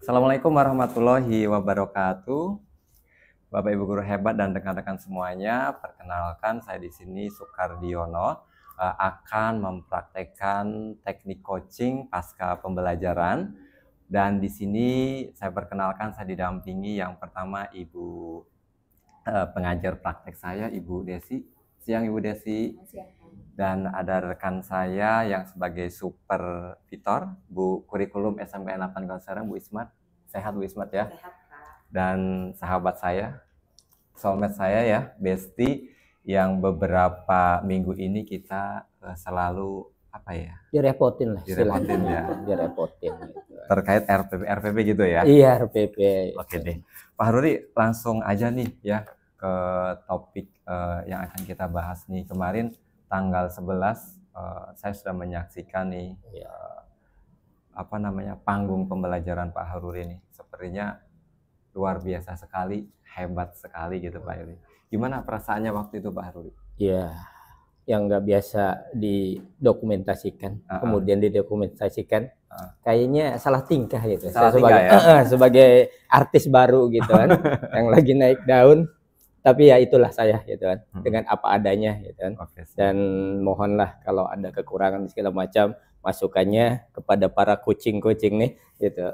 Assalamualaikum warahmatullahi wabarakatuh. Bapak Ibu guru hebat dan rekan-rekan semuanya, perkenalkan saya di sini Sukardiono akan mempraktekkan teknik coaching pasca pembelajaran. Dan di sini saya perkenalkan saya didampingi yang pertama Ibu pengajar praktek saya, Ibu Desi. Siang Ibu Desi. Dan ada rekan saya yang sebagai supervisor, Bu Kurikulum SMPN 8 Serang, Bu Ismat. Sehat Bu Ismat ya? Sehat, Kak. Dan sahabat saya, soulmate saya ya, Besti, yang beberapa minggu ini kita selalu apa ya? Direpotin lah. Direpotin ya. Direpotin. Gitu. Terkait RPP gitu ya? Iya, RPP. Oke deh. Pak Haruri, langsung aja nih ya ke topik yang akan kita bahas nih. Kemarin tanggal 11 saya sudah menyaksikan nih panggung pembelajaran Pak Haruri nih. Sepertinya luar biasa sekali, hebat sekali gitu Pak Haruri. Gimana perasaannya waktu itu Pak Haruri? Iya, yang nggak biasa didokumentasikan, kemudian didokumentasikan, kayaknya salah tingkah gitu. Salah saya sebagai, tingkah, ya? Sebagai artis baru gitu kan, yang lagi naik daun. Tapi ya itulah saya gitu kan, dengan apa adanya gitu kan. Dan mohonlah kalau ada kekurangan segala macam, masukannya kepada para coaching nih gitu.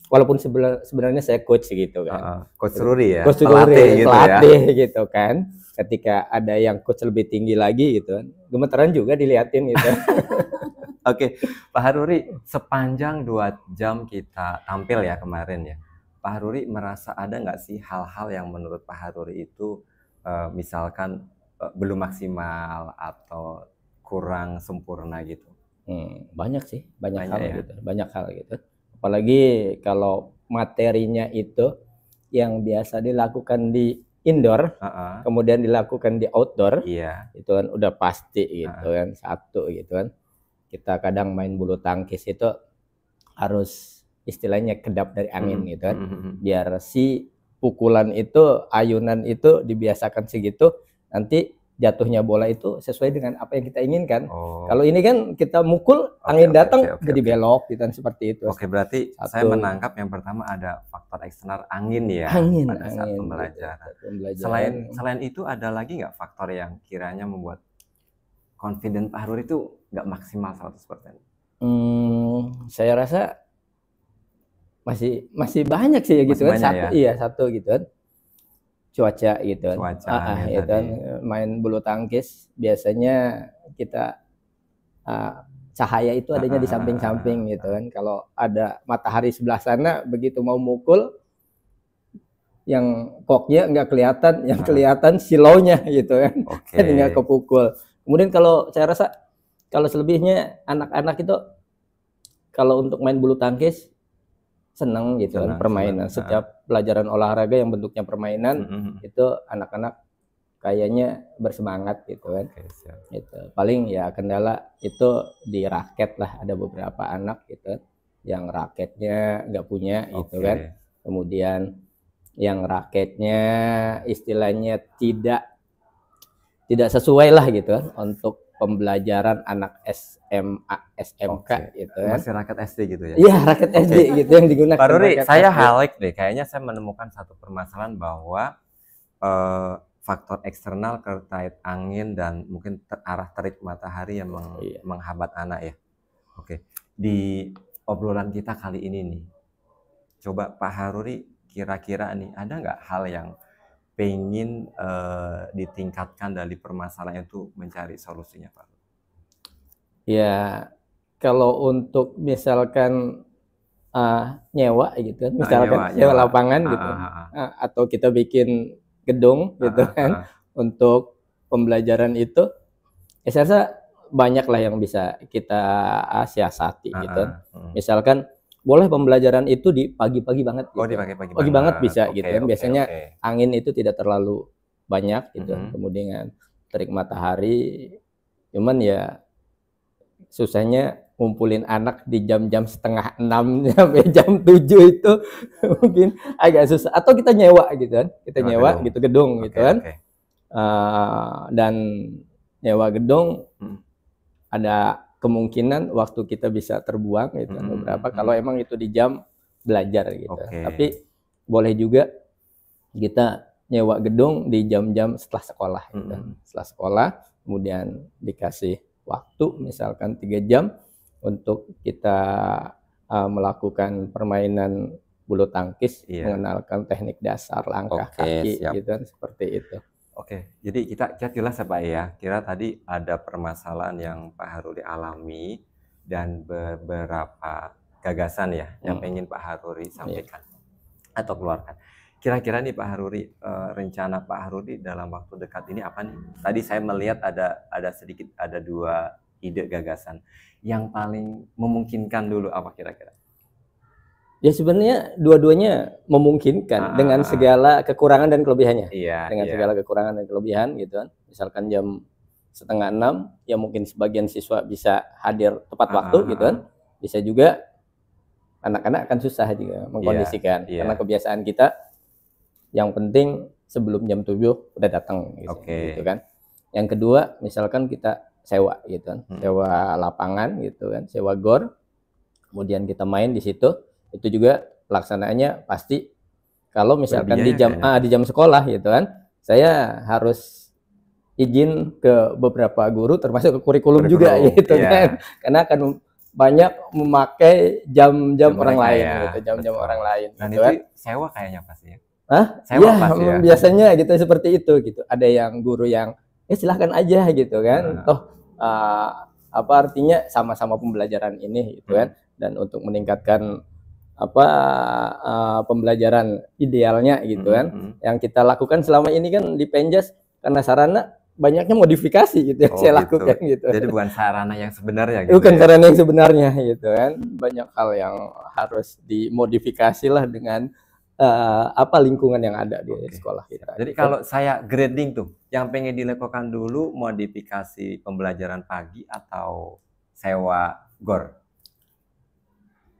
Walaupun sebenarnya saya coach gitu kan. Coach Ruri ya. Coach Ruri, pelatih gitu kan. Ketika ada yang coach lebih tinggi lagi gitu kan, gemeteran juga diliatin gitu. Oke, Pak Haruri, sepanjang 2 jam kita tampil ya kemarin ya, Pak Haruri merasa ada nggak sih hal-hal yang menurut Pak Haruri itu misalkan belum maksimal atau kurang sempurna gitu? Banyak sih, banyak hal ya? Gitu, banyak hal gitu. Apalagi kalau materinya itu yang biasa dilakukan di indoor, kemudian dilakukan di outdoor, itu kan udah pasti gitu kan, satu gitu kan. Kita kadang main bulu tangkis itu harus istilahnya kedap dari angin gitu kan, biar si pukulan itu, ayunan itu dibiasakan segitu, nanti jatuhnya bola itu sesuai dengan apa yang kita inginkan. Kalau ini kan kita mukul, angin datang jadi belok gitu kan, seperti itu. Berarti saya menangkap yang pertama ada faktor eksternal angin ya, pada saat pembelajaran. Selain itu ada lagi nggak faktor yang kiranya membuat confident Pak Haruri itu nggak maksimal 100%? Saya rasa masih banyak sih ya gitu kan. Satu gitu kan. Cuaca gitu kan. Gitu kan. Main bulu tangkis biasanya kita cahaya itu adanya di samping-samping gitu kan. Kalau ada matahari sebelah sana, begitu mau mukul yang koknya nggak kelihatan, yang kelihatan silaunya gitu kan. Jadi nggak kepukul. Kemudian kalau saya rasa kalau selebihnya anak-anak itu kalau untuk main bulu tangkis senang gitu kan, permainan. Setiap pelajaran olahraga yang bentuknya permainan itu anak-anak kayaknya bersemangat gitu kan. Gitu. Paling ya kendala itu di raket lah, ada beberapa anak gitu yang raketnya nggak punya gitu kan. Kemudian yang raketnya istilahnya tidak sesuai lah gitu kan untuk pembelajaran anak SMA, SMK gitu kan. Masih raket SD gitu ya? Iya, raket SD gitu yang digunakan. Pak Haruri, saya highlight deh, kayaknya saya menemukan satu permasalahan bahwa faktor eksternal terkait angin dan mungkin arah terik matahari yang menghambat anak ya. Di obrolan kita kali ini nih, coba Pak Haruri kira-kira nih ada nggak hal yang pengen ditingkatkan dari permasalahan itu, mencari solusinya Pak? Ya, kalau untuk misalkan nyewa gitu kan, misalkan nyewa lapangan gitu, atau kita bikin gedung gitu kan, untuk pembelajaran itu, saya rasa banyak lah yang bisa kita siasati gitu. Misalkan boleh pembelajaran itu di pagi-pagi banget gitu. Di pagi-pagi banget bisa gitu kan. Biasanya angin itu tidak terlalu banyak gitu. Kemudian terik matahari, cuman ya susahnya ngumpulin anak di jam-jam 5:30 sampai jam 7 itu mungkin agak susah. Atau kita nyewa gitu kan. Kita nyewa gitu gedung gitu kan. Dan nyewa gedung ada kemungkinan waktu kita bisa terbuang gitu kan, beberapa kalau emang itu di jam belajar gitu. Tapi boleh juga kita nyewa gedung di jam-jam setelah sekolah gitu. Setelah sekolah kemudian dikasih waktu misalkan 3 jam untuk kita melakukan permainan bulu tangkis, mengenalkan teknik dasar, langkah kaki gitu, seperti itu. Jadi kita jelas ya Pak ya, kira tadi ada permasalahan yang Pak Haruri alami dan beberapa gagasan ya yang pengen Pak Haruri sampaikan atau keluarkan. Kira-kira nih Pak Haruri, rencana Pak Haruri dalam waktu dekat ini apa nih? Tadi saya melihat ada sedikit, ada 2 ide gagasan. Yang paling memungkinkan dulu apa kira-kira? Ya sebenarnya dua-duanya memungkinkan dengan segala kekurangan dan kelebihannya. Dengan segala kekurangan dan kelebihan gitu kan. Misalkan jam 5:30 ya mungkin sebagian siswa bisa hadir tepat waktu gitu kan. Bisa juga anak-anak akan susah juga mengkondisikan karena kebiasaan kita yang penting sebelum jam 7 udah datang gitu kan. Yang kedua misalkan kita sewa gitu kan. Sewa lapangan gitu kan, sewa gor. Kemudian kita main di situ. Itu juga pelaksanaannya pasti kalau misalkan di jam sekolah gitu kan, saya harus izin ke beberapa guru termasuk ke kurikulum juga gitu kan, karena akan banyak memakai jam-jam orang lain gitu, jam-jam orang lain. Dan gitu itu kan. Sewa kayaknya pasti ya. Sewa pasti ya. Biasanya gitu seperti itu gitu. Ada yang guru yang silahkan aja gitu kan, toh apa artinya sama-sama pembelajaran ini gitu kan, dan untuk meningkatkan pembelajaran idealnya gitu kan. Yang kita lakukan selama ini kan di Penjas karena sarana banyaknya modifikasi gitu yang saya lakukan gitu. Jadi bukan sarana yang sebenarnya gitu. Bukan sarana yang sebenarnya gitu kan. Banyak hal yang harus dimodifikasi lah dengan lingkungan yang ada di sekolah kita. Jadi kalau saya grading tuh, yang pengen dilakukan dulu modifikasi pembelajaran pagi atau sewa gor?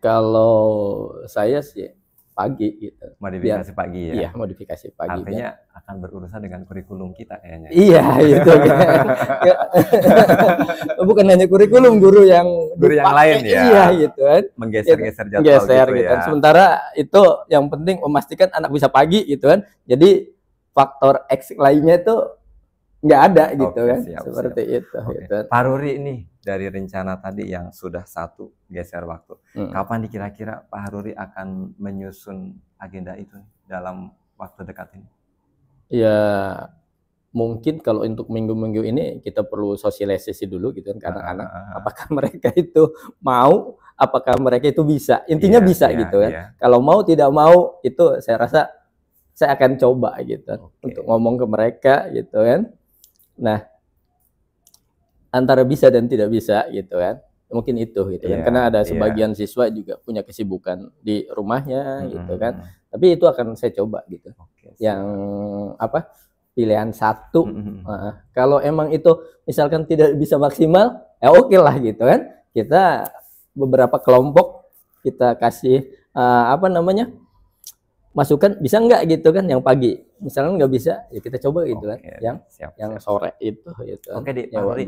Kalau saya sih pagi gitu. Modifikasi pagi ya? Iya, modifikasi pagi. Artinya akan berurusan dengan kurikulum kita kayaknya. Iya, itu. Bukan hanya kurikulum, guru yang lain ya. Iya, gitu kan. Menggeser-geser jadwal gitu ya. Sementara itu yang penting memastikan anak bisa pagi gitu kan. Jadi faktor X lainnya itu nggak ada gitu kan. Seperti itu. Gitu. Pak Haruri ini dari rencana tadi yang sudah 1 geser waktu. Kapan kira-kira Pak Haruri akan menyusun agenda itu dalam waktu dekat ini? Ya mungkin kalau untuk minggu-minggu ini kita perlu sosialisasi dulu gitu kan ke anak-anak. Apakah mereka itu mau, apakah mereka itu bisa. Intinya bisa gitu kan. Kalau mau tidak mau itu saya rasa saya akan coba gitu untuk ngomong ke mereka gitu kan. Nah, antara bisa dan tidak bisa gitu kan, mungkin itu gitu kan, karena ada sebagian siswa juga punya kesibukan di rumahnya gitu kan, tapi itu akan saya coba gitu. Yang pilihan 1 kalau emang itu misalkan tidak bisa maksimal ya oke lah gitu kan, kita beberapa kelompok kita kasih masukan bisa nggak gitu kan yang pagi, misalnya nggak bisa ya kita coba gitu kan yang sore itu gitu. Pak Haruri,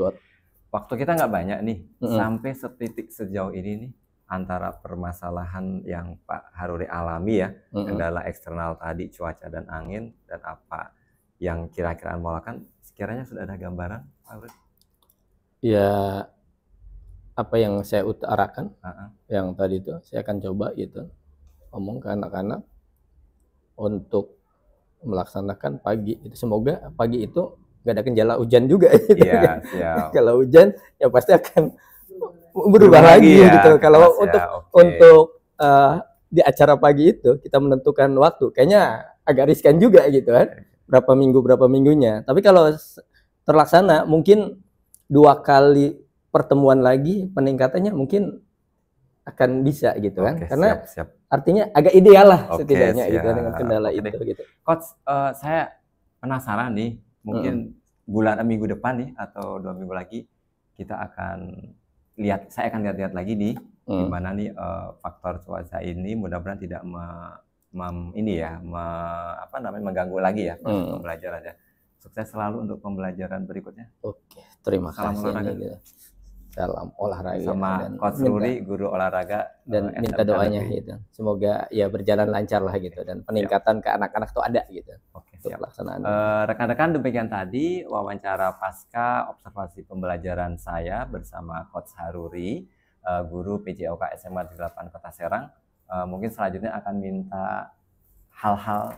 waktu kita nggak banyak nih, sampai setitik sejauh ini nih antara permasalahan yang Pak Haruri alami ya, kendala eksternal tadi cuaca dan angin, dan apa yang kira-kira mau lakukan, sekiranya sudah ada gambaran Pak Haruri? Ya apa yang saya utarakan yang tadi itu saya akan coba gitu ngomong ke anak-anak untuk melaksanakan pagi itu, semoga pagi itu nggak ada kendala hujan juga gitu. Kalau hujan ya pasti akan berubah lagi ya, gitu. Kalau untuk di acara pagi itu kita menentukan waktu kayaknya agak riskan juga gitu kan, berapa minggunya. Tapi kalau terlaksana mungkin 2 kali pertemuan lagi peningkatannya mungkin akan bisa gitu kan, karena artinya agak ideal lah setidaknya gitu dengan kendala itu gitu. Coach, saya penasaran nih, mungkin minggu depan nih atau 2 minggu lagi kita akan lihat, saya akan lihat lagi nih gimana nih faktor cuaca ini mudah-mudahan tidak mengganggu lagi ya pembelajarannya. Sukses selalu untuk pembelajaran berikutnya. Terima kasih. salam olahraga sama Coach Ruri, guru olahraga, dan minta doanya gitu. Semoga ya berjalan lancar lah gitu dan peningkatan ke anak-anak tuh ada gitu. Oke, siap. Rekan-rekan, demikian tadi wawancara pasca observasi pembelajaran saya bersama Coach Haruri, guru PJOK SMA 8 Kota Serang. Mungkin selanjutnya akan minta hal-hal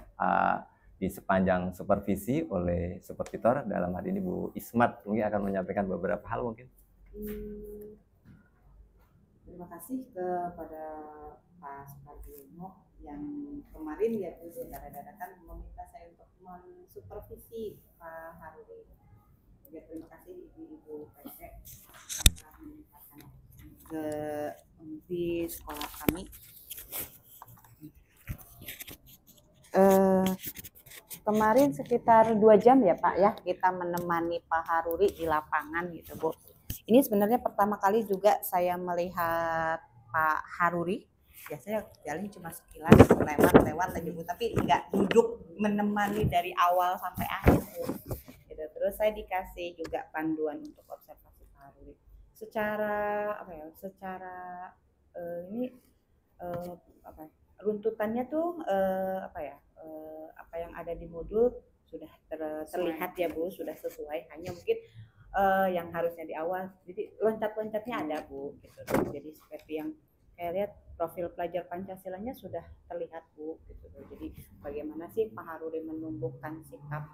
di sepanjang supervisi oleh supervisor, dalam hal ini Bu Ismat mungkin akan menyampaikan beberapa hal mungkin. Terima kasih kepada Pak Sukardiono yang kemarin ya dadakan meminta saya untuk mensupervisi Pak Haruri. Ya, terima kasih Ibu PT di sekolah kami. Kemarin sekitar 2 jam ya Pak ya kita menemani Pak Haruri di lapangan gitu Bu. Ini sebenarnya pertama kali juga saya melihat Pak Haruri. Biasanya jalan cuma sekilas lewat aja Bu, tapi nggak duduk menemani dari awal sampai akhir Bu. Gitu. Terus saya dikasih juga panduan untuk observasi Pak Haruri. Secara runtutannya tuh apa yang ada di modul sudah terlihat ya Bu, sudah sesuai. Hanya mungkin yang harusnya di awal, jadi loncat-loncatnya ada Bu gitu. Jadi seperti yang saya lihat profil pelajar Pancasilanya sudah terlihat Bu gitu. Jadi bagaimana sih Pak Haruri menumbuhkan sifat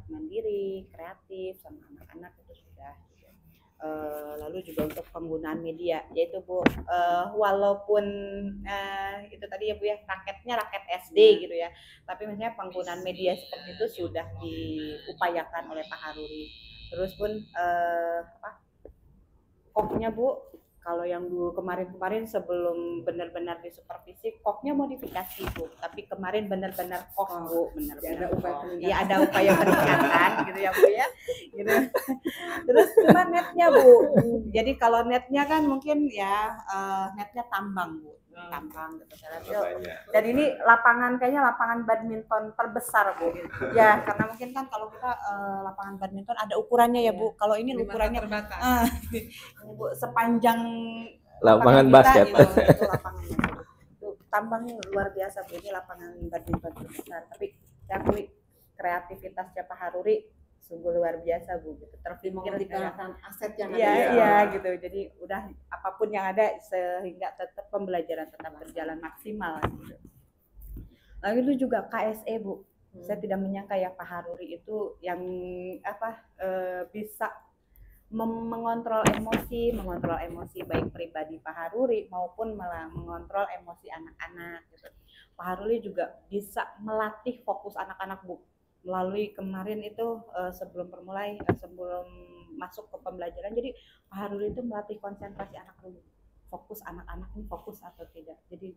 mandiri, kreatif sama anak-anak itu sudah gitu. Lalu juga untuk penggunaan media yaitu Bu, walaupun itu tadi ya Bu ya raket SD gitu ya, tapi misalnya penggunaan media seperti itu sudah diupayakan oleh Pak Haruri. Terus pun koknya Bu, kalau yang dulu kemarin sebelum benar-benar disupervisi koknya modifikasi Bu, tapi kemarin benar-benar kok Bu, benar-benar ya ada upaya peningkatan gitu ya Bu ya gitu. Terus cuma netnya Bu, jadi kalau netnya kan mungkin ya netnya tambang Bu, tambang gitu. Dan ini kayaknya lapangan badminton terbesar Bu ya, karena mungkin kan kalau kita lapangan badminton ada ukurannya ya Bu, kalau ini ukurannya terbatas Bu, sepanjang lapangan basket itu lapangannya itu tambangnya luar biasa Bu, ini lapangan badminton terbesar. Tapi saya akui kreativitasnya Pak Haruri sungguh luar biasa Bu gitu, terpikir dengan aset yang ada iya gitu. Jadi udah apapun yang ada sehingga tetap pembelajaran tetap berjalan maksimal gitu. Lalu itu juga KSE Bu, saya tidak menyangka ya Pak Haruri itu yang bisa mengontrol emosi baik pribadi Pak Haruri maupun mengontrol emosi anak-anak gitu. Pak Haruri juga bisa melatih fokus anak-anak Bu. Melalui kemarin itu sebelum masuk ke pembelajaran, jadi Pak Haruri itu melatih konsentrasi anak dulu, fokus anak-anak ini fokus atau tidak. Jadi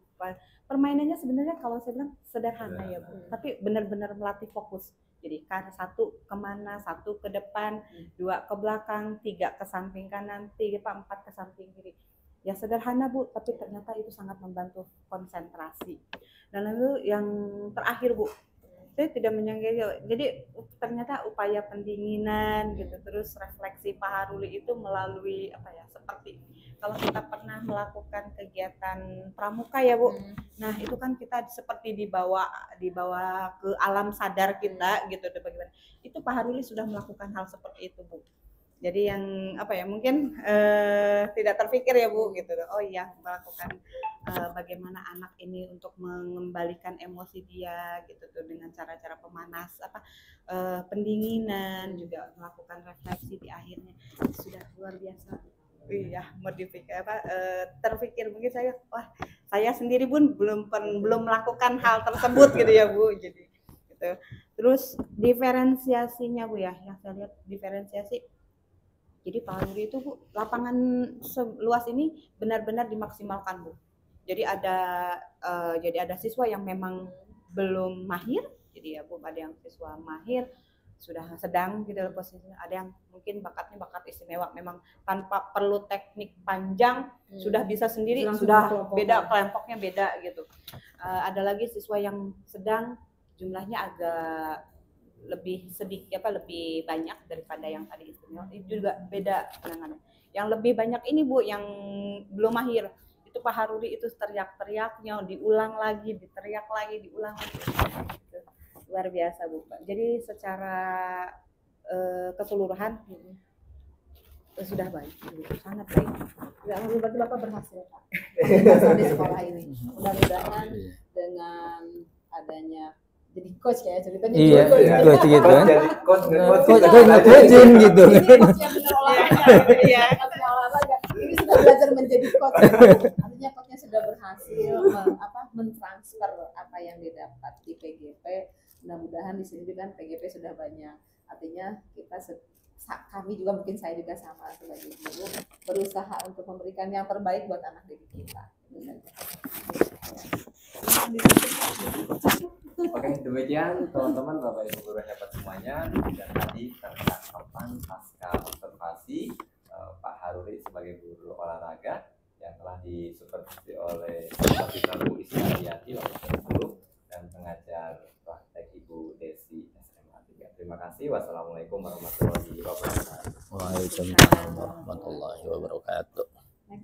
permainannya sebenarnya kalau saya bilang sederhana ya Bu, tapi benar-benar melatih fokus. Jadi kan 1 kemana, 1 ke depan, 2 ke belakang, 3 ke samping kanan, 4 ke samping kiri. Ya sederhana Bu, tapi ternyata itu sangat membantu konsentrasi. Dan lalu yang terakhir Bu, saya tidak menyangka, jadi ternyata upaya pendinginan gitu, terus refleksi Pak Haruri itu melalui seperti kalau kita pernah melakukan kegiatan pramuka ya Bu, nah itu kan kita seperti dibawa ke alam sadar kita gitu, bagaimana itu Pak Haruri sudah melakukan hal seperti itu Bu. Jadi yang mungkin tidak terpikir ya Bu gitu. Oh iya, melakukan bagaimana anak ini untuk mengembalikan emosi dia gitu tuh dengan cara-cara pemanas pendinginan, juga melakukan refleksi di akhirnya. Sudah luar biasa. Iya, terpikir mungkin saya sendiri pun belum melakukan hal tersebut gitu ya Bu. Jadi gitu. Terus diferensiasinya Bu ya, yang saya lihat diferensiasi. Jadi Pak Haruri itu Bu, lapangan seluas ini benar-benar dimaksimalkan Bu. Jadi ada siswa yang memang belum mahir, jadi ya Bu, ada yang siswa mahir sudah sedang gitu posisinya, ada yang mungkin bakatnya bakat istimewa, memang tanpa perlu teknik panjang sudah bisa sendiri, sudah beda kelompoknya beda gitu. Ada lagi siswa yang sedang jumlahnya agak lebih sedikit lebih banyak daripada yang tadi istimewa. Itu juga beda penanganan. Yang lebih banyak ini Bu yang belum mahir. Itu Pak Haruri itu teriak-teriaknya, diulang lagi, diteriak lagi, diulang lagi. Gitu. Luar biasa Bu. Jadi secara keseluruhan sudah baik, sangat baik. Ya, berarti Bapak berhasil Pak di sekolah ini. Mudah-mudahan dengan adanya jadi coach ya ceritanya. Iya, coach gitu kan. Jadi coach coaching gitu. Iya. Ini sudah belajar menjadi coach. Artinya coachnya sudah berhasil mentransfer apa yang didapat di PGP. Mudah-mudahan di sini juga PGP sudah banyak. Artinya kami juga mungkin saya juga sama sebagai guru berusaha untuk memberikan yang terbaik buat anak didik kita. Oke, demikian teman-teman Bapak Ibu guru hebat semuanya. Dan tadi percakapan pasca observasi Pak Haruri sebagai guru olahraga yang telah disupervisi oleh Bu Ismaiyati wakil guru dan pengajar praktek Ibu Desi SMA 3. Terima kasih. Wassalamualaikum warahmatullahi wabarakatuh. Waalaikumsalam warahmatullahi wabarakatuh.